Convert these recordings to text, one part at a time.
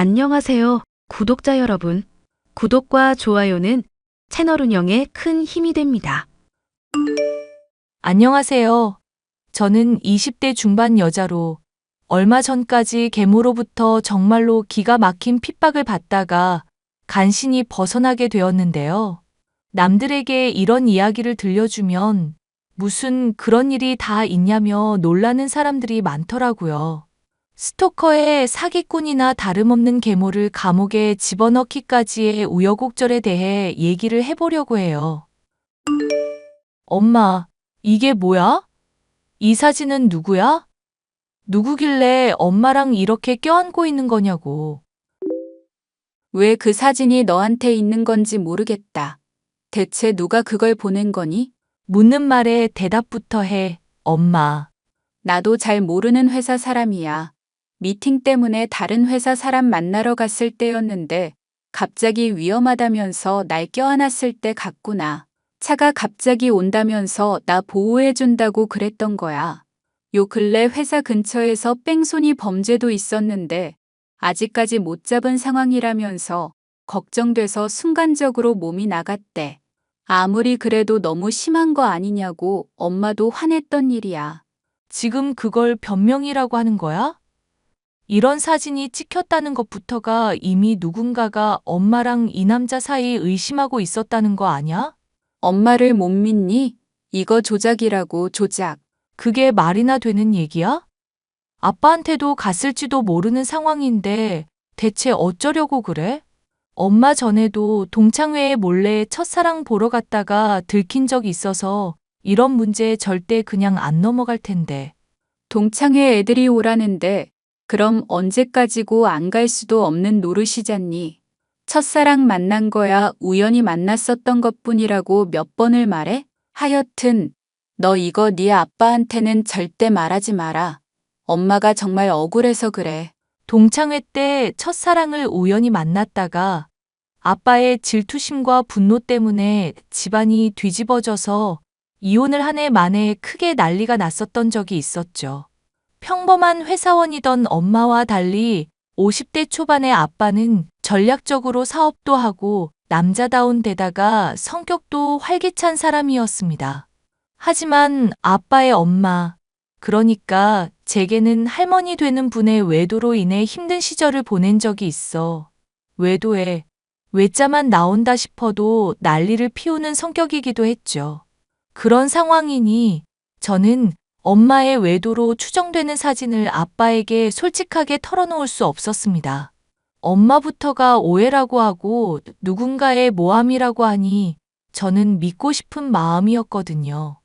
안녕하세요, 구독자 여러분. 구독과 좋아요는 채널 운영에 큰 힘이 됩니다. 안녕하세요. 저는 20대 중반 여자로 얼마 전까지 계모로부터 정말로 기가 막힌 핍박을 받다가 간신히 벗어나게 되었는데요. 남들에게 이런 이야기를 들려주면 무슨 그런 일이 다 있냐며 놀라는 사람들이 많더라고요. 스토커의 사기꾼이나 다름없는 계모를 감옥에 집어넣기까지의 우여곡절에 대해 얘기를 해보려고 해요. 엄마, 이게 뭐야? 이 사진은 누구야? 누구길래 엄마랑 이렇게 껴안고 있는 거냐고. 왜 그 사진이 너한테 있는 건지 모르겠다. 대체 누가 그걸 보낸 거니? 묻는 말에 대답부터 해, 엄마. 나도 잘 모르는 회사 사람이야. 미팅 때문에 다른 회사 사람 만나러 갔을 때였는데 갑자기 위험하다면서 날 껴안았을 때 같구나. 차가 갑자기 온다면서 나 보호해준다고 그랬던 거야. 요 근래 회사 근처에서 뺑소니 범죄도 있었는데 아직까지 못 잡은 상황이라면서 걱정돼서 순간적으로 몸이 나갔대. 아무리 그래도 너무 심한 거 아니냐고 엄마도 화냈던 일이야. 지금 그걸 변명이라고 하는 거야? 이런 사진이 찍혔다는 것부터가 이미 누군가가 엄마랑 이 남자 사이 의심하고 있었다는 거 아냐? 엄마를 못 믿니? 이거 조작이라고 조작. 그게 말이나 되는 얘기야? 아빠한테도 갔을지도 모르는 상황인데 대체 어쩌려고 그래? 엄마 전에도 동창회에 몰래 첫사랑 보러 갔다가 들킨 적이 있어서 이런 문제 절대 그냥 안 넘어갈 텐데. 동창회 애들이 오라는데 그럼 언제까지고 안 갈 수도 없는 노릇이잖니. 첫사랑 만난 거야 우연히 만났었던 것뿐이라고 몇 번을 말해? 하여튼 너 이거 네 아빠한테는 절대 말하지 마라. 엄마가 정말 억울해서 그래. 동창회 때 첫사랑을 우연히 만났다가 아빠의 질투심과 분노 때문에 집안이 뒤집어져서 이혼을 한 해 만에 크게 난리가 났었던 적이 있었죠. 평범한 회사원이던 엄마와 달리 50대 초반의 아빠는 전략적으로 사업도 하고 남자다운 데다가 성격도 활기찬 사람이었습니다. 하지만 아빠의 엄마, 그러니까 제게는 할머니 되는 분의 외도로 인해 힘든 시절을 보낸 적이 있어. 외도에 외자만 나온다 싶어도 난리를 피우는 성격이기도 했죠. 그런 상황이니 저는 엄마의 외도로 추정되는 사진을 아빠에게 솔직하게 털어놓을 수 없었습니다. 엄마부터가 오해라고 하고 누군가의 모함이라고 하니 저는 믿고 싶은 마음이었거든요.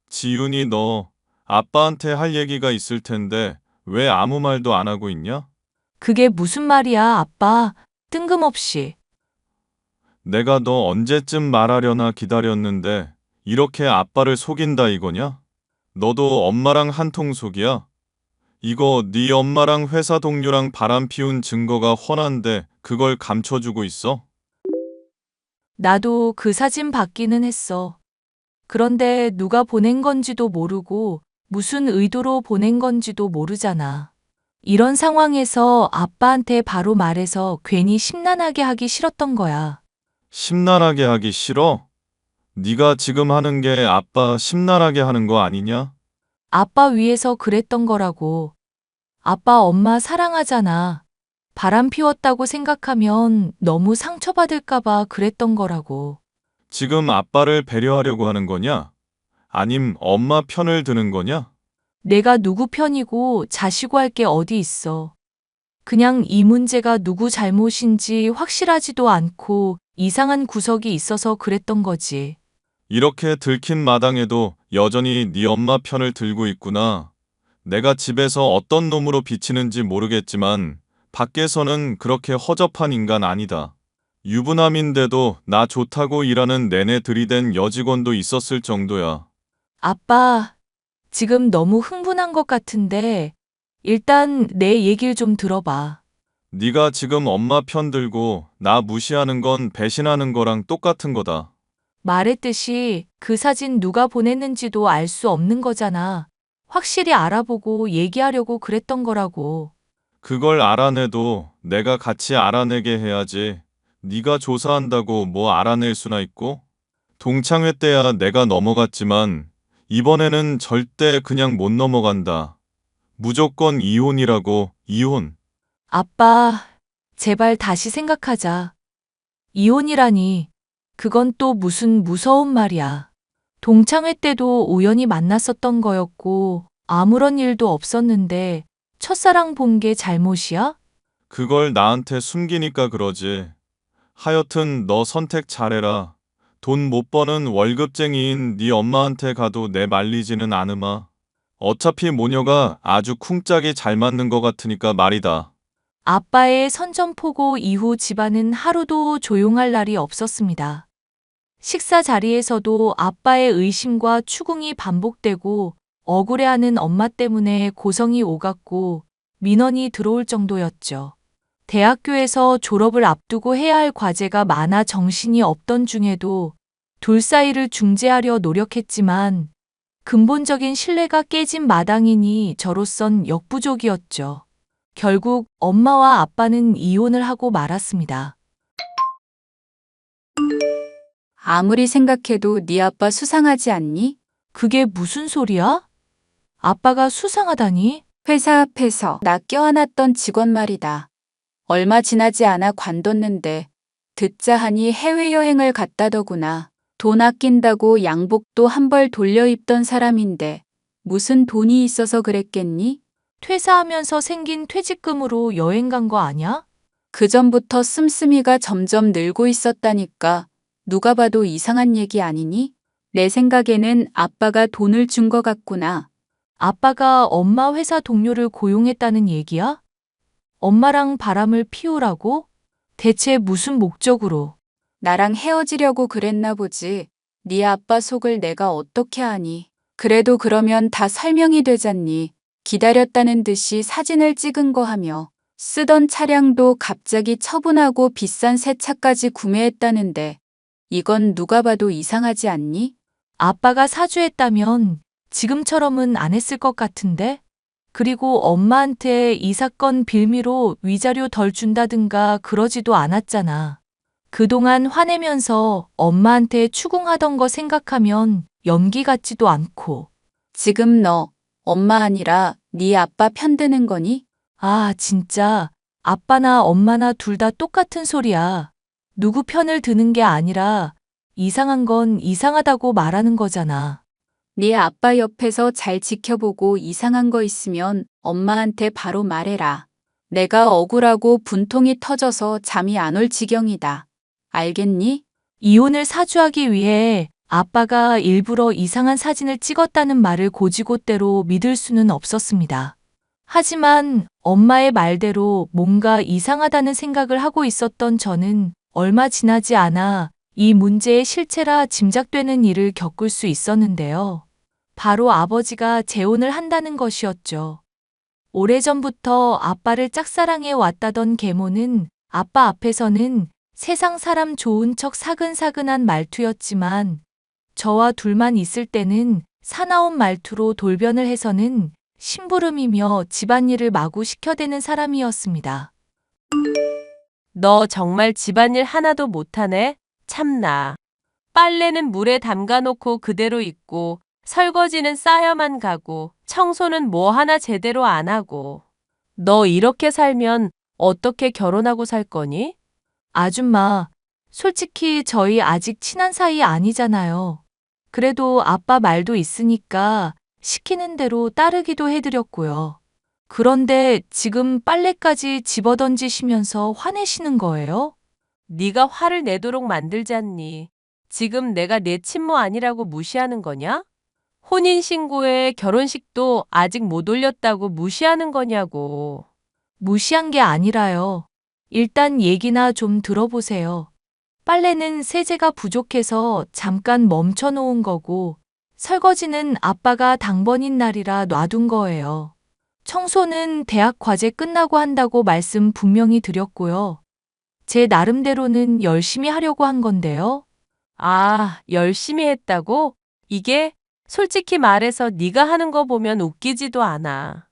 지윤이 너 아빠한테 할 얘기가 있을 텐데 왜 아무 말도 안 하고 있냐? 그게 무슨 말이야, 아빠? 뜬금없이. 내가 너 언제쯤 말하려나 기다렸는데 이렇게 아빠를 속인다 이거냐? 너도 엄마랑 한통속이야? 이거 네 엄마랑 회사 동료랑 바람 피운 증거가 훤한데 그걸 감춰주고 있어? 나도 그 사진 받기는 했어. 그런데 누가 보낸 건지도 모르고 무슨 의도로 보낸 건지도 모르잖아. 이런 상황에서 아빠한테 바로 말해서 괜히 심란하게 하기 싫었던 거야. 심란하게 하기 싫어? 네가 지금 하는 게 아빠 심란하게 하는 거 아니냐? 아빠 위해서 그랬던 거라고. 아빠 엄마 사랑하잖아. 바람 피웠다고 생각하면 너무 상처받을까봐 그랬던 거라고. 지금 아빠를 배려하려고 하는 거냐? 아님 엄마 편을 드는 거냐? 내가 누구 편이고 자시고 할 게 어디 있어. 그냥 이 문제가 누구 잘못인지 확실하지도 않고 이상한 구석이 있어서 그랬던 거지. 이렇게 들킨 마당에도 여전히 네 엄마 편을 들고 있구나. 내가 집에서 어떤 놈으로 비치는지 모르겠지만 밖에서는 그렇게 허접한 인간 아니다. 유부남인데도 나 좋다고 일하는 내내 들이댄 여직원도 있었을 정도야. 아빠, 지금 너무 흥분한 것 같은데 일단 내 얘기를 좀 들어봐. 네가 지금 엄마 편 들고 나 무시하는 건 배신하는 거랑 똑같은 거다. 말했듯이 그 사진 누가 보냈는지도 알 수 없는 거잖아. 확실히 알아보고 얘기하려고 그랬던 거라고. 그걸 알아내도 내가 같이 알아내게 해야지. 네가 조사한다고 뭐 알아낼 수나 있고? 동창회 때야 내가 넘어갔지만 이번에는 절대 그냥 못 넘어간다. 무조건 이혼이라고, 이혼. 아빠, 제발 다시 생각하자. 이혼이라니, 그건 또 무슨 무서운 말이야. 동창회 때도 우연히 만났었던 거였고, 아무런 일도 없었는데, 첫사랑 본 게 잘못이야? 그걸 나한테 숨기니까 그러지. 하여튼 너 선택 잘해라. 돈 못 버는 월급쟁이인 네 엄마한테 가도 내 말리지는 않으마. 어차피 모녀가 아주 쿵짝이 잘 맞는 것 같으니까 말이다. 아빠의 선전포고 이후 집안은 하루도 조용할 날이 없었습니다. 식사 자리에서도 아빠의 의심과 추궁이 반복되고 억울해하는 엄마 때문에 고성이 오갔고 민원이 들어올 정도였죠. 대학교에서 졸업을 앞두고 해야 할 과제가 많아 정신이 없던 중에도 둘 사이를 중재하려 노력했지만 근본적인 신뢰가 깨진 마당이니 저로선 역부족이었죠. 결국 엄마와 아빠는 이혼을 하고 말았습니다. 아무리 생각해도 네 아빠 수상하지 않니? 그게 무슨 소리야? 아빠가 수상하다니? 회사 앞에서 나 껴안았던 직원 말이다. 얼마 지나지 않아 관뒀는데 듣자 하니 해외여행을 갔다더구나. 돈 아낀다고 양복도 한 벌 돌려 입던 사람인데 무슨 돈이 있어서 그랬겠니? 퇴사하면서 생긴 퇴직금으로 여행 간 거 아냐? 그전부터 씀씀이가 점점 늘고 있었다니까. 누가 봐도 이상한 얘기 아니니? 내 생각에는 아빠가 돈을 준 거 같구나. 아빠가 엄마 회사 동료를 고용했다는 얘기야? 엄마랑 바람을 피우라고? 대체 무슨 목적으로? 나랑 헤어지려고 그랬나 보지. 네 아빠 속을 내가 어떻게 아니. 그래도 그러면 다 설명이 되잖니. 기다렸다는 듯이 사진을 찍은 거 하며 쓰던 차량도 갑자기 처분하고 비싼 새 차까지 구매했다는데 이건 누가 봐도 이상하지 않니? 아빠가 사주했다면 지금처럼은 안 했을 것 같은데? 그리고 엄마한테 이 사건 빌미로 위자료 덜 준다든가 그러지도 않았잖아. 그동안 화내면서 엄마한테 추궁하던 거 생각하면 연기 같지도 않고. 지금 너 엄마 아니라 네 아빠 편드는 거니? 아, 진짜. 아빠나 엄마나 둘 다 똑같은 소리야. 누구 편을 드는 게 아니라 이상한 건 이상하다고 말하는 거잖아. 네 아빠 옆에서 잘 지켜보고 이상한 거 있으면 엄마한테 바로 말해라. 내가 억울하고 분통이 터져서 잠이 안 올 지경이다. 알겠니? 이혼을 사주하기 위해 아빠가 일부러 이상한 사진을 찍었다는 말을 고지고대로 믿을 수는 없었습니다. 하지만 엄마의 말대로 뭔가 이상하다는 생각을 하고 있었던 저는 얼마 지나지 않아 이 문제의 실체라 짐작되는 일을 겪을 수 있었는데요. 바로 아버지가 재혼을 한다는 것이었죠. 오래전부터 아빠를 짝사랑해 왔다던 계모는 아빠 앞에서는 세상 사람 좋은 척 사근사근한 말투였지만 저와 둘만 있을 때는 사나운 말투로 돌변을 해서는 심부름이며 집안일을 마구 시켜대는 사람이었습니다. 너 정말 집안일 하나도 못하네? 참나. 빨래는 물에 담가놓고 그대로 있고 설거지는 쌓여만 가고 청소는 뭐 하나 제대로 안 하고. 너 이렇게 살면 어떻게 결혼하고 살 거니? 아줌마, 솔직히 저희 아직 친한 사이 아니잖아요. 그래도 아빠 말도 있으니까 시키는 대로 따르기도 해드렸고요. 그런데 지금 빨래까지 집어던지시면서 화내시는 거예요? 네가 화를 내도록 만들잖니. 지금 내가 내 친모 아니라고 무시하는 거냐? 혼인신고에 결혼식도 아직 못 올렸다고 무시하는 거냐고. 무시한 게 아니라요. 일단 얘기나 좀 들어보세요. 빨래는 세제가 부족해서 잠깐 멈춰 놓은 거고, 설거지는 아빠가 당번인 날이라 놔둔 거예요. 청소는 대학 과제 끝나고 한다고 말씀 분명히 드렸고요. 제 나름대로는 열심히 하려고 한 건데요. 아, 열심히 했다고? 이게 솔직히 말해서 네가 하는 거 보면 웃기지도 않아.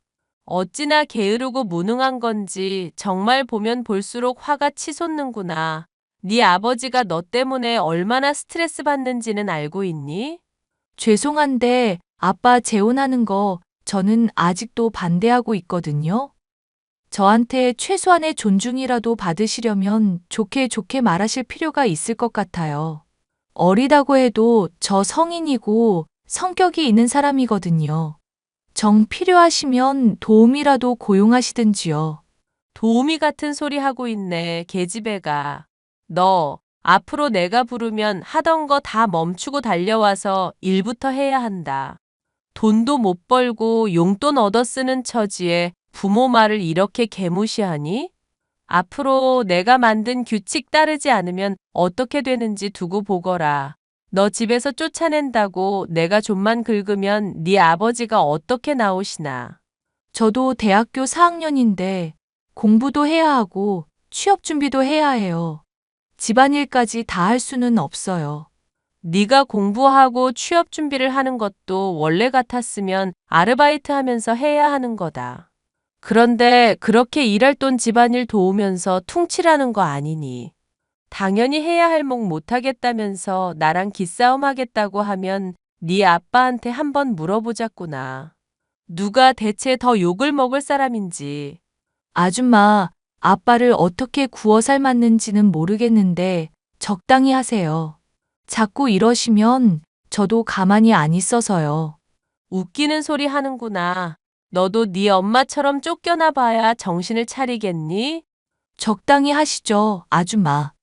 어찌나 게으르고 무능한 건지 정말 보면 볼수록 화가 치솟는구나. 네 아버지가 너 때문에 얼마나 스트레스 받는지는 알고 있니? 죄송한데 아빠 재혼하는 거 저는 아직도 반대하고 있거든요. 저한테 최소한의 존중이라도 받으시려면 좋게 좋게 말하실 필요가 있을 것 같아요. 어리다고 해도 저 성인이고 성격이 있는 사람이거든요. 정 필요하시면 도움이라도 고용하시든지요. 도우미 같은 소리 하고 있네, 계집애가. 너, 앞으로 내가 부르면 하던 거 다 멈추고 달려와서 일부터 해야 한다. 돈도 못 벌고 용돈 얻어 쓰는 처지에 부모 말을 이렇게 개무시하니? 앞으로 내가 만든 규칙 따르지 않으면 어떻게 되는지 두고 보거라. 너 집에서 쫓아낸다고 내가 좀만 긁으면 네 아버지가 어떻게 나오시나. 저도 대학교 4학년인데 공부도 해야 하고 취업 준비도 해야 해요. 집안일까지 다 할 수는 없어요. 네가 공부하고 취업 준비를 하는 것도 원래 같았으면 아르바이트 하면서 해야 하는 거다. 그런데 그렇게 일할 돈 집안일 도우면서 퉁치라는 거 아니니. 당연히 해야 할 목 못하겠다면서 나랑 기싸움 하겠다고 하면 네 아빠한테 한번 물어보자꾸나. 누가 대체 더 욕을 먹을 사람인지. 아줌마, 아빠를 어떻게 구워 삶았는지는 모르겠는데 적당히 하세요. 자꾸 이러시면 저도 가만히 안 있어서요. 웃기는 소리 하는구나. 너도 네 엄마처럼 쫓겨나 봐야 정신을 차리겠니? 적당히 하시죠, 아줌마.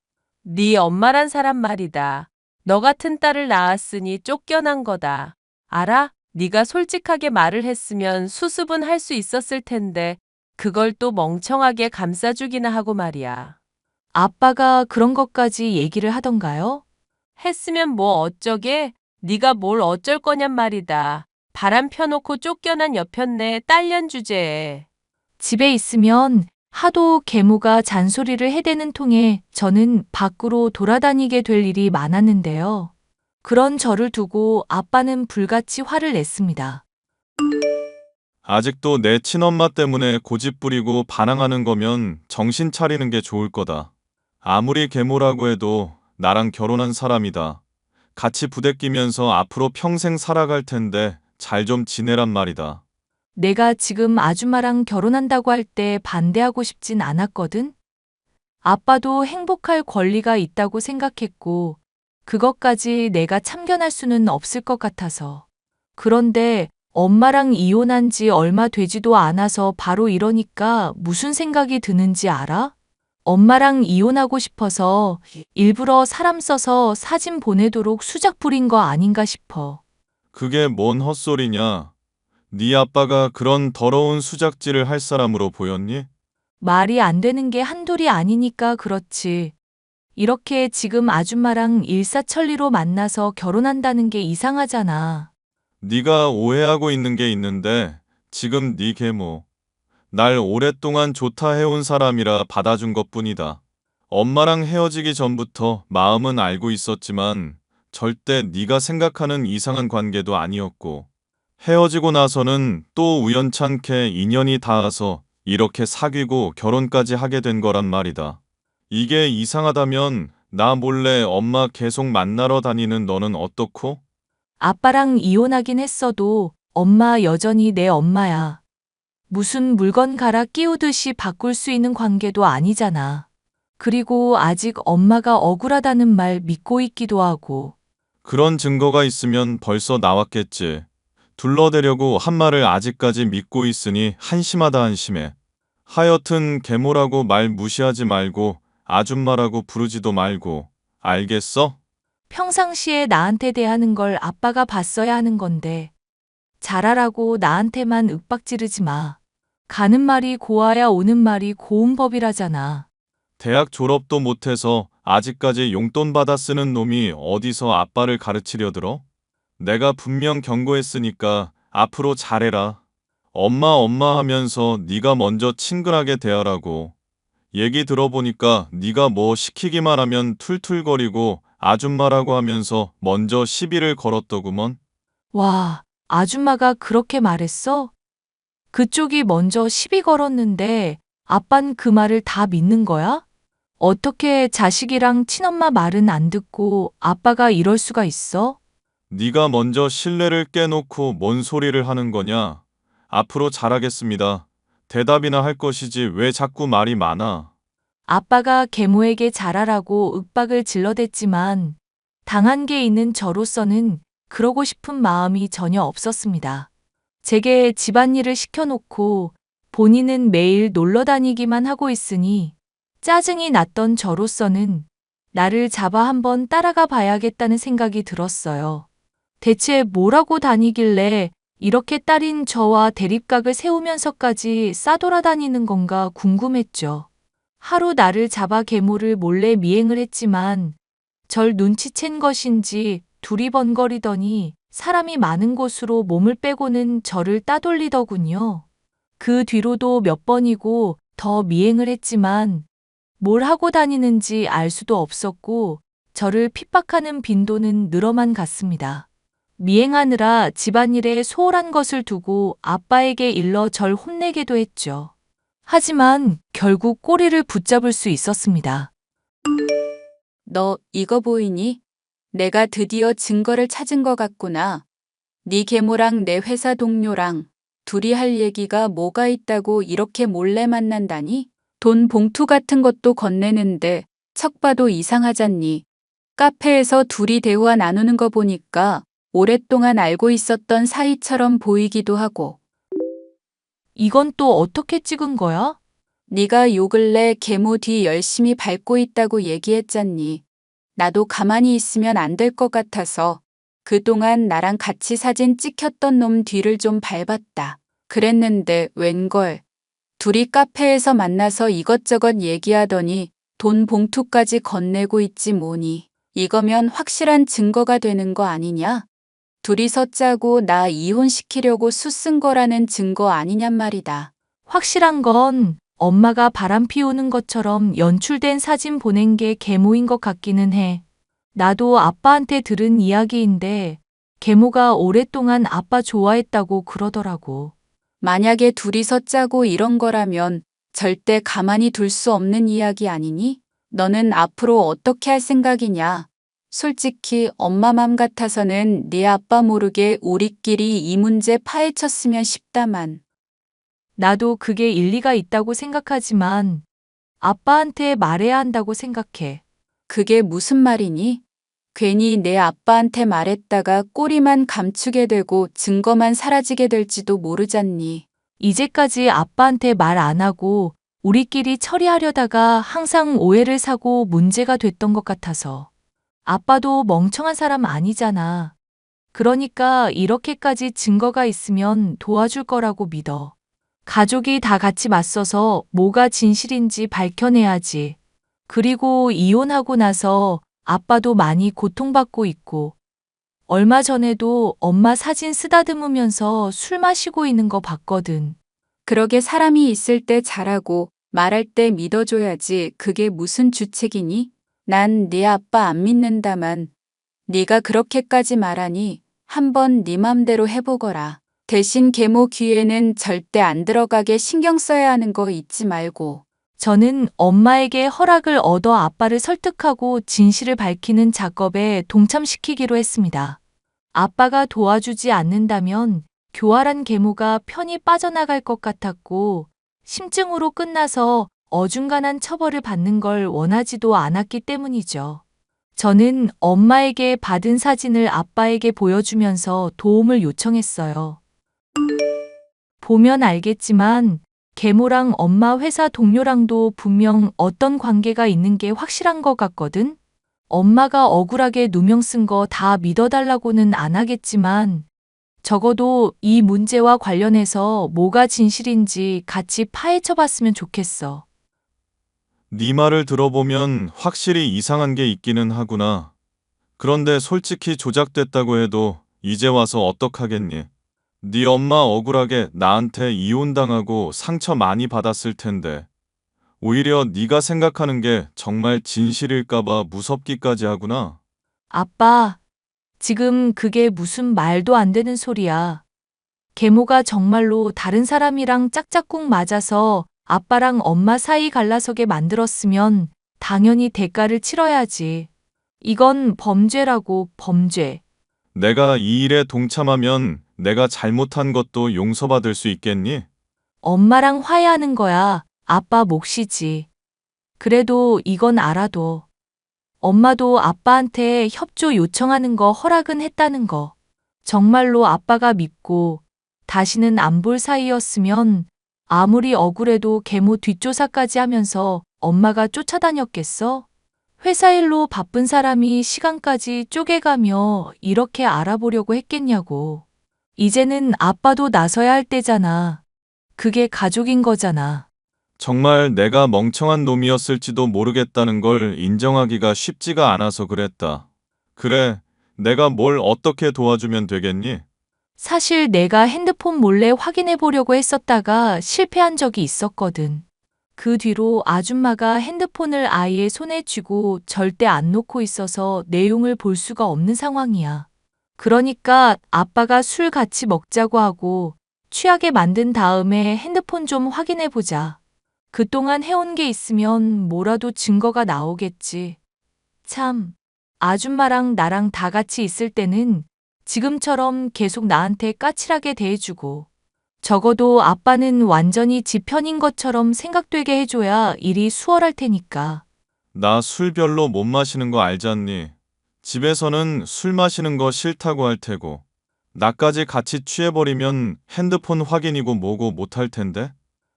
네 엄마란 사람 말이다. 너 같은 딸을 낳았으니 쫓겨난 거다. 알아? 네가 솔직하게 말을 했으면 수습은 할 수 있었을 텐데 그걸 또 멍청하게 감싸주기나 하고 말이야. 아빠가 그런 것까지 얘기를 하던가요? 했으면 뭐 어쩌게? 네가 뭘 어쩔 거냔 말이다. 바람 펴놓고 쫓겨난 여편네 딸년 주제에. 집에 있으면 하도 계모가 잔소리를 해대는 통에 저는 밖으로 돌아다니게 될 일이 많았는데요. 그런 저를 두고 아빠는 불같이 화를 냈습니다. 아직도 내 친엄마 때문에 고집 부리고 반항하는 거면 정신 차리는 게 좋을 거다. 아무리 계모라고 해도 나랑 결혼한 사람이다. 같이 부대끼면서 앞으로 평생 살아갈 텐데 잘 좀 지내란 말이다. 내가 지금 아줌마랑 결혼한다고 할 때 반대하고 싶진 않았거든? 아빠도 행복할 권리가 있다고 생각했고, 그것까지 내가 참견할 수는 없을 것 같아서. 그런데 엄마랑 이혼한 지 얼마 되지도 않아서 바로 이러니까 무슨 생각이 드는지 알아? 엄마랑 이혼하고 싶어서 일부러 사람 써서 사진 보내도록 수작 부린 거 아닌가 싶어. 그게 뭔 헛소리냐? 네 아빠가 그런 더러운 수작질을 할 사람으로 보였니? 말이 안 되는 게 한둘이 아니니까 그렇지. 이렇게 지금 아줌마랑 일사천리로 만나서 결혼한다는 게 이상하잖아. 네가 오해하고 있는 게 있는데 지금 네 계모. 날 오랫동안 좋다 해온 사람이라 받아준 것뿐이다. 엄마랑 헤어지기 전부터 마음은 알고 있었지만 절대 네가 생각하는 이상한 관계도 아니었고 헤어지고 나서는 또 우연찮게 인연이 닿아서 이렇게 사귀고 결혼까지 하게 된 거란 말이다. 이게 이상하다면 나 몰래 엄마 계속 만나러 다니는 너는 어떻고? 아빠랑 이혼하긴 했어도 엄마 여전히 내 엄마야. 무슨 물건 갈아 끼우듯이 바꿀 수 있는 관계도 아니잖아. 그리고 아직 엄마가 억울하다는 말 믿고 있기도 하고. 그런 증거가 있으면 벌써 나왔겠지. 둘러대려고 한 말을 아직까지 믿고 있으니 한심하다 한심해. 하여튼 계모라고 말 무시하지 말고 아줌마라고 부르지도 말고. 알겠어? 평상시에 나한테 대하는 걸 아빠가 봤어야 하는 건데. 잘하라고 나한테만 윽박지르지 마. 가는 말이 고와야 오는 말이 고운 법이라잖아. 대학 졸업도 못해서 아직까지 용돈 받아 쓰는 놈이 어디서 아빠를 가르치려 들어? 내가 분명 경고했으니까 앞으로 잘해라. 엄마 하면서 네가 먼저 친근하게 대하라고. 얘기 들어보니까 네가 뭐 시키기만 하면 툴툴거리고 아줌마라고 하면서 먼저 시비를 걸었더구먼. 와, 아줌마가 그렇게 말했어? 그쪽이 먼저 시비 걸었는데 아빤 그 말을 다 믿는 거야? 어떻게 자식이랑 친엄마 말은 안 듣고 아빠가 이럴 수가 있어? 네가 먼저 신뢰를 깨놓고 뭔 소리를 하는 거냐? 앞으로 잘하겠습니다. 대답이나 할 것이지 왜 자꾸 말이 많아? 아빠가 계모에게 잘하라고 윽박을 질러댔지만 당한 게 있는 저로서는 그러고 싶은 마음이 전혀 없었습니다. 제게 집안일을 시켜놓고 본인은 매일 놀러 다니기만 하고 있으니 짜증이 났던 저로서는 나를 잡아 한번 따라가 봐야겠다는 생각이 들었어요. 대체 뭐라고 다니길래 이렇게 딸인 저와 대립각을 세우면서까지 싸돌아다니는 건가 궁금했죠. 하루 나를 잡아 계모를 몰래 미행을 했지만 절 눈치챈 것인지 두리번거리더니 사람이 많은 곳으로 몸을 빼고는 저를 따돌리더군요. 그 뒤로도 몇 번이고 더 미행을 했지만 뭘 하고 다니는지 알 수도 없었고 저를 핍박하는 빈도는 늘어만 갔습니다. 미행하느라 집안일에 소홀한 것을 두고 아빠에게 일러 절 혼내게도 했죠. 하지만 결국 꼬리를 붙잡을 수 있었습니다. 너 이거 보이니? 내가 드디어 증거를 찾은 것 같구나. 네 계모랑 내 회사 동료랑 둘이 할 얘기가 뭐가 있다고 이렇게 몰래 만난다니? 돈 봉투 같은 것도 건네는데 척 봐도 이상하잖니. 카페에서 둘이 대화 나누는 거 보니까 오랫동안 알고 있었던 사이처럼 보이기도 하고. 이건 또 어떻게 찍은 거야? 네가 요 근래 계모 뒤 열심히 밟고 있다고 얘기했잖니. 나도 가만히 있으면 안 될 것 같아서 그동안 나랑 같이 사진 찍혔던 놈 뒤를 좀 밟았다. 그랬는데 웬걸. 둘이 카페에서 만나서 이것저것 얘기하더니 돈 봉투까지 건네고 있지 뭐니. 이거면 확실한 증거가 되는 거 아니냐? 둘이서 짜고 나 이혼시키려고 수쓴 거라는 증거 아니냔 말이다. 확실한 건 엄마가 바람 피우는 것처럼 연출된 사진 보낸 게 계모인 것 같기는 해. 나도 아빠한테 들은 이야기인데 계모가 오랫동안 아빠 좋아했다고 그러더라고. 만약에 둘이서 짜고 이런 거라면 절대 가만히 둘 수 없는 이야기 아니니? 너는 앞으로 어떻게 할 생각이냐? 솔직히 엄마 맘 같아서는 네 아빠 모르게 우리끼리 이 문제 파헤쳤으면 싶다만. 나도 그게 일리가 있다고 생각하지만 아빠한테 말해야 한다고 생각해. 그게 무슨 말이니? 괜히 내 아빠한테 말했다가 꼬리만 감추게 되고 증거만 사라지게 될지도 모르잖니. 이제까지 아빠한테 말 안 하고 우리끼리 처리하려다가 항상 오해를 사고 문제가 됐던 것 같아서. 아빠도 멍청한 사람 아니잖아. 그러니까 이렇게까지 증거가 있으면 도와줄 거라고 믿어. 가족이 다 같이 맞서서 뭐가 진실인지 밝혀내야지. 그리고 이혼하고 나서 아빠도 많이 고통받고 있고, 얼마 전에도 엄마 사진 쓰다듬으면서 술 마시고 있는 거 봤거든. 그러게 사람이 있을 때 잘하고 말할 때 믿어줘야지. 그게 무슨 주책이니? 난 네 아빠 안 믿는다만 네가 그렇게까지 말하니 한번 네 맘대로 해보거라. 대신 계모 귀에는 절대 안 들어가게 신경 써야 하는 거 잊지 말고. 저는 엄마에게 허락을 얻어 아빠를 설득하고 진실을 밝히는 작업에 동참시키기로 했습니다. 아빠가 도와주지 않는다면 교활한 계모가 편히 빠져나갈 것 같았고, 심증으로 끝나서 어중간한 처벌을 받는 걸 원하지도 않았기 때문이죠. 저는 엄마에게 받은 사진을 아빠에게 보여주면서 도움을 요청했어요. 보면 알겠지만 계모랑 엄마 회사 동료랑도 분명 어떤 관계가 있는 게 확실한 것 같거든? 엄마가 억울하게 누명 쓴 거 다 믿어달라고는 안 하겠지만 적어도 이 문제와 관련해서 뭐가 진실인지 같이 파헤쳐 봤으면 좋겠어. 네 말을 들어보면 확실히 이상한 게 있기는 하구나. 그런데 솔직히 조작됐다고 해도 이제 와서 어떡하겠니? 네 엄마 억울하게 나한테 이혼당하고 상처 많이 받았을 텐데 오히려 네가 생각하는 게 정말 진실일까 봐 무섭기까지 하구나. 아빠, 지금 그게 무슨 말도 안 되는 소리야. 계모가 정말로 다른 사람이랑 짝짝꿍 맞아서 아빠랑 엄마 사이 갈라서게 만들었으면 당연히 대가를 치러야지. 이건 범죄라고, 범죄. 내가 이 일에 동참하면 내가 잘못한 것도 용서받을 수 있겠니? 엄마랑 화해하는 거야. 아빠 몫이지. 그래도 이건 알아둬. 엄마도 아빠한테 협조 요청하는 거 허락은 했다는 거. 정말로 아빠가 믿고 다시는 안 볼 사이였으면 아무리 억울해도 계모 뒷조사까지 하면서 엄마가 쫓아다녔겠어? 회사 일로 바쁜 사람이 시간까지 쪼개가며 이렇게 알아보려고 했겠냐고. 이제는 아빠도 나서야 할 때잖아. 그게 가족인 거잖아. 정말 내가 멍청한 놈이었을지도 모르겠다는 걸 인정하기가 쉽지가 않아서 그랬다. 그래, 내가 뭘 어떻게 도와주면 되겠니? 사실 내가 핸드폰 몰래 확인해 보려고 했었다가 실패한 적이 있었거든. 그 뒤로 아줌마가 핸드폰을 아이의 손에 쥐고 절대 안 놓고 있어서 내용을 볼 수가 없는 상황이야. 그러니까 아빠가 술 같이 먹자고 하고 취하게 만든 다음에 핸드폰 좀 확인해 보자. 그동안 해온 게 있으면 뭐라도 증거가 나오겠지. 참, 아줌마랑 나랑 다 같이 있을 때는 지금처럼 계속 나한테 까칠하게 대해주고, 적어도 아빠는 완전히 지 편인 것처럼 생각되게 해줘야 일이 수월할 테니까. 나 술 별로 못 마시는 거 알잖니? 집에서는 술 마시는 거 싫다고 할 테고, 나까지 같이 취해버리면 핸드폰 확인이고 뭐고 못할 텐데?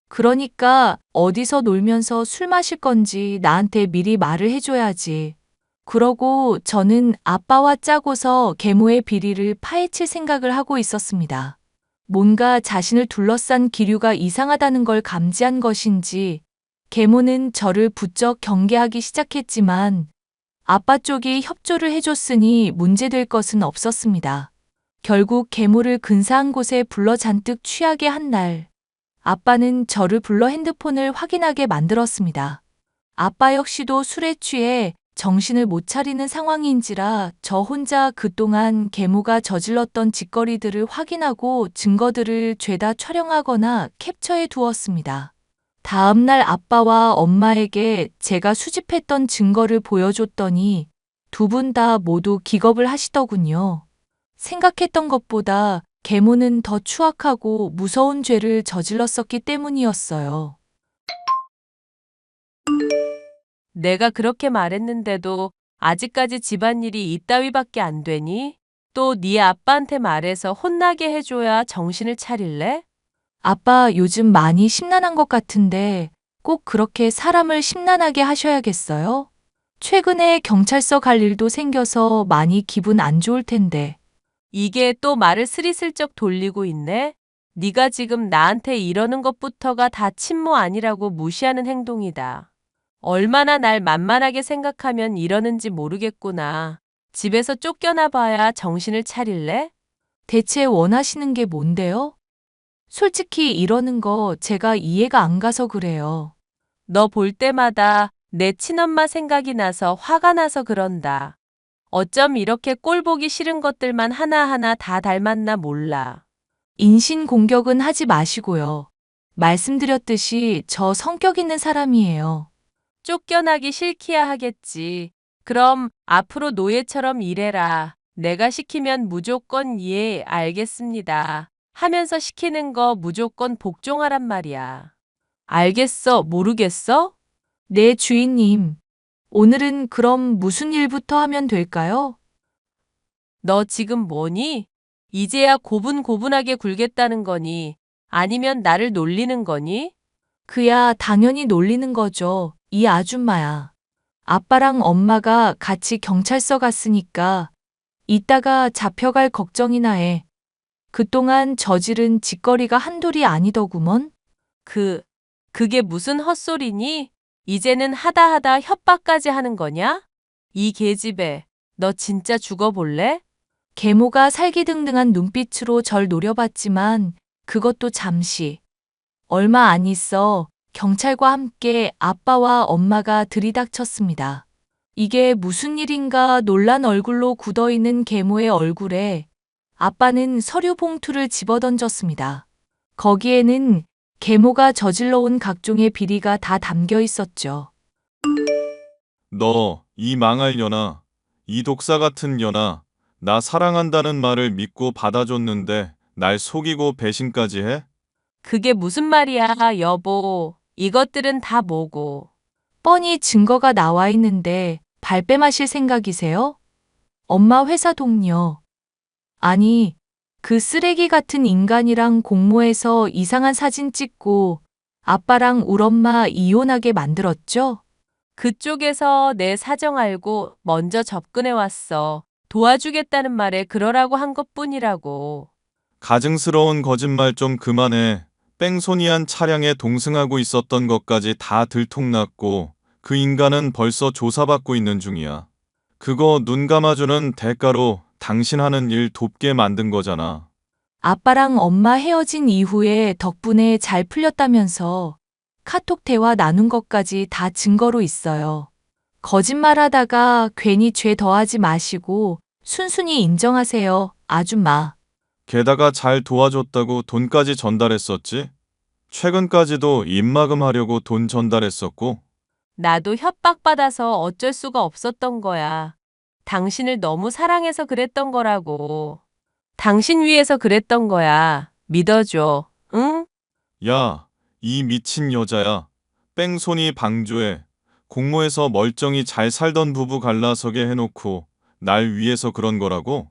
그러니까 어디서 놀면서 술 마실 건지 나한테 미리 말을 해줘야지. 그러고 저는 아빠와 짜고서 계모의 비리를 파헤칠 생각을 하고 있었습니다. 뭔가 자신을 둘러싼 기류가 이상하다는 걸 감지한 것인지 계모는 저를 부쩍 경계하기 시작했지만 아빠 쪽이 협조를 해줬으니 문제될 것은 없었습니다. 결국 계모를 근사한 곳에 불러 잔뜩 취하게 한 날, 아빠는 저를 불러 핸드폰을 확인하게 만들었습니다. 아빠 역시도 술에 취해 정신을 못 차리는 상황인지라 저 혼자 그동안 계모가 저질렀던 짓거리들을 확인하고 증거들을 죄다 촬영하거나 캡처해 두었습니다. 다음 날 아빠와 엄마에게 제가 수집했던 증거를 보여줬더니 두 분 다 모두 기겁을 하시더군요. 생각했던 것보다 계모는 더 추악하고 무서운 죄를 저질렀었기 때문이었어요. 내가 그렇게 말했는데도 아직까지 집안일이 이따위밖에 안 되니? 또 네 아빠한테 말해서 혼나게 해줘야 정신을 차릴래? 아빠 요즘 많이 심란한 것 같은데 꼭 그렇게 사람을 심란하게 하셔야겠어요? 최근에 경찰서 갈 일도 생겨서 많이 기분 안 좋을 텐데. 이게 또 말을 스리슬쩍 돌리고 있네? 네가 지금 나한테 이러는 것부터가 다 친모 아니라고 무시하는 행동이다. 얼마나 날 만만하게 생각하면 이러는지 모르겠구나. 집에서 쫓겨나 봐야 정신을 차릴래? 대체 원하시는 게 뭔데요? 솔직히 이러는 거 제가 이해가 안 가서 그래요. 너 볼 때마다 내 친엄마 생각이 나서 화가 나서 그런다. 어쩜 이렇게 꼴 보기 싫은 것들만 하나하나 다 닮았나 몰라. 인신공격은 하지 마시고요. 말씀드렸듯이 저 성격 있는 사람이에요. 쫓겨나기 싫기야 하겠지. 그럼 앞으로 노예처럼 일해라. 내가 시키면 무조건 예, 알겠습니다. 하면서 시키는 거 무조건 복종하란 말이야. 알겠어, 모르겠어? 네, 주인님. 오늘은 그럼 무슨 일부터 하면 될까요? 너 지금 뭐니? 이제야 고분고분하게 굴겠다는 거니? 아니면 나를 놀리는 거니? 그야 당연히 놀리는 거죠. 이 아줌마야. 아빠랑 엄마가 같이 경찰서 갔으니까 이따가 잡혀갈 걱정이나 해. 그동안 저지른 짓거리가 한둘이 아니더구먼. 그게 무슨 헛소리니? 이제는 하다 협박까지 하는 거냐? 이 계집애, 너 진짜 죽어볼래? 계모가 살기등등한 눈빛으로 절 노려봤지만 그것도 잠시. 얼마 안 있어 경찰과 함께 아빠와 엄마가 들이닥쳤습니다. 이게 무슨 일인가 놀란 얼굴로 굳어있는 계모의 얼굴에 아빠는 서류 봉투를 집어던졌습니다. 거기에는 계모가 저질러온 각종의 비리가 다 담겨 있었죠. 너, 이 망할 년아, 이 독사 같은 년아, 나 사랑한다는 말을 믿고 받아줬는데 날 속이고 배신까지 해? 그게 무슨 말이야, 여보. 이것들은 다 뭐고. 뻔히 증거가 나와 있는데 발뺌하실 생각이세요? 엄마 회사 동료. 아니, 그 쓰레기 같은 인간이랑 공모해서 이상한 사진 찍고 아빠랑 울 엄마 이혼하게 만들었죠? 그쪽에서 내 사정 알고 먼저 접근해 왔어. 도와주겠다는 말에 그러라고 한 것뿐이라고. 가증스러운 거짓말 좀 그만해. 뺑소니한 차량에 동승하고 있었던 것까지 다 들통났고 그 인간은 벌써 조사받고 있는 중이야. 그거 눈 감아주는 대가로 당신 하는 일 돕게 만든 거잖아. 아빠랑 엄마 헤어진 이후에 덕분에 잘 풀렸다면서 카톡 대화 나눈 것까지 다 증거로 있어요. 거짓말하다가 괜히 죄 더하지 마시고 순순히 인정하세요, 아줌마. 게다가 잘 도와줬다고 돈까지 전달했었지? 최근까지도 입막음 하려고 돈 전달했었고. 나도 협박받아서 어쩔 수가 없었던 거야. 당신을 너무 사랑해서 그랬던 거라고. 당신 위해서 그랬던 거야. 믿어줘. 응? 야, 이 미친 여자야. 뺑소니 방조해. 공모에서 멀쩡히 잘 살던 부부 갈라서게 해놓고 날 위해서 그런 거라고?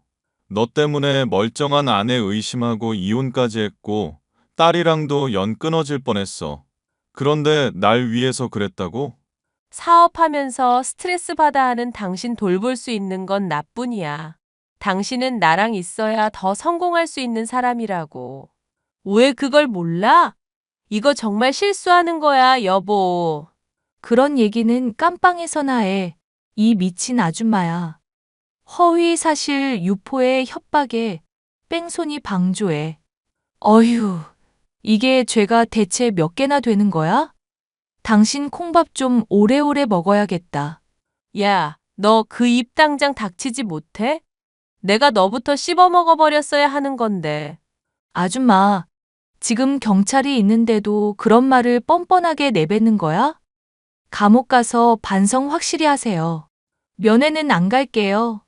너 때문에 멀쩡한 아내 의심하고 이혼까지 했고 딸이랑도 연 끊어질 뻔했어. 그런데 날 위해서 그랬다고? 사업하면서 스트레스 받아 하는 당신 돌볼 수 있는 건 나뿐이야. 당신은 나랑 있어야 더 성공할 수 있는 사람이라고. 왜 그걸 몰라? 이거 정말 실수하는 거야, 여보. 그런 얘기는 깜빵에서나 해. 이 미친 아줌마야. 허위 사실 유포에 협박에 뺑소니 방조에. 어휴, 이게 죄가 대체 몇 개나 되는 거야? 당신 콩밥 좀 오래오래 먹어야겠다. 야, 너 그 입 당장 닥치지 못해? 내가 너부터 씹어먹어버렸어야 하는 건데. 아줌마, 지금 경찰이 있는데도 그런 말을 뻔뻔하게 내뱉는 거야? 감옥 가서 반성 확실히 하세요. 면회는 안 갈게요.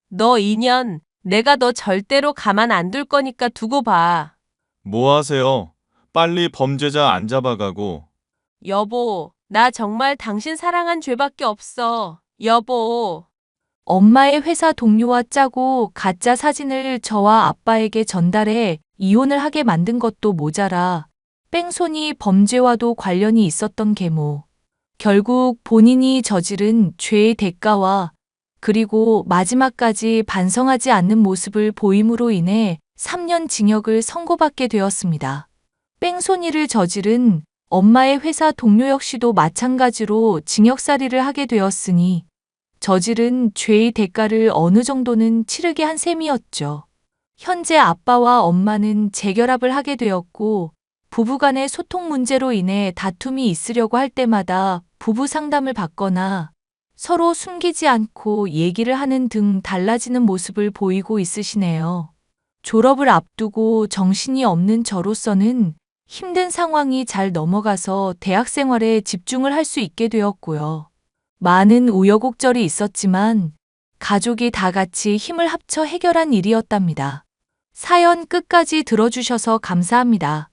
너 2년, 내가 너 절대로 가만 안 둘 거니까 두고 봐. 뭐 하세요? 빨리 범죄자 안 잡아가고. 여보, 나 정말 당신 사랑한 죄밖에 없어. 여보. 엄마의 회사 동료와 짜고 가짜 사진을 저와 아빠에게 전달해 이혼을 하게 만든 것도 모자라 뺑소니 범죄와도 관련이 있었던 계모. 결국 본인이 저지른 죄의 대가와 그리고 마지막까지 반성하지 않는 모습을 보임으로 인해 3년 징역을 선고받게 되었습니다. 뺑소니를 저지른 엄마의 회사 동료 역시도 마찬가지로 징역살이를 하게 되었으니 저지른 죄의 대가를 어느 정도는 치르게 한 셈이었죠. 현재 아빠와 엄마는 재결합을 하게 되었고 부부간의 소통 문제로 인해 다툼이 있으려고 할 때마다 부부 상담을 받거나 서로 숨기지 않고 얘기를 하는 등 달라지는 모습을 보이고 있으시네요. 졸업을 앞두고 정신이 없는 저로서는 힘든 상황이 잘 넘어가서 대학 생활에 집중을 할 수 있게 되었고요. 많은 우여곡절이 있었지만 가족이 다 같이 힘을 합쳐 해결한 일이었답니다. 사연 끝까지 들어주셔서 감사합니다.